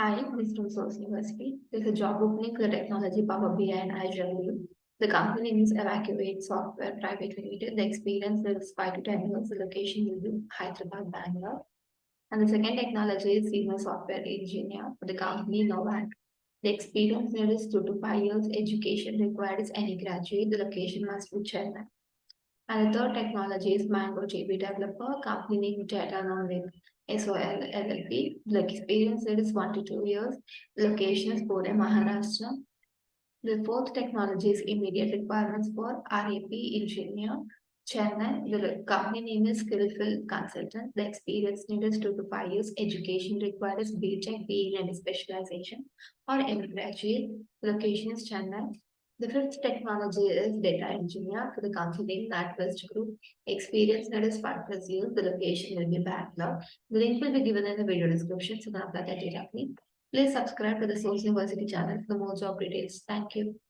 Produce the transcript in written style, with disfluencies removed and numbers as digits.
Hi, this is from Sose University. There's a job opening for the technology Power BI and Azure. The company name is Evacuate Software Private Limited. The experience is 5 to 10 years. The location will be Hyderabad, Bangalore. And the second technology is senior software engineer for the company Noida. The experience there is 2 to 5 years. Education required is any graduate. The location must be Chennai. And the third technology is Mango JB developer, company name Tata known with SOL LLP. The experience there is 1 to 2 years. Location is Pune, Maharashtra. The fourth technology is immediate requirements for RAP engineer. Chennai, the company name is Skillful Consultant. The experience needed is 2 to 5 years. Education required is BTech, BE, and specialization or any graduate. Location is Chennai. The fifth technology is data engineer for the company NatWest Group. Experience that is 5 plus years. The location will be Bangalore. The link will be given in the video description, so you can apply that directly. Please subscribe to the Source University channel for more job details. Thank you.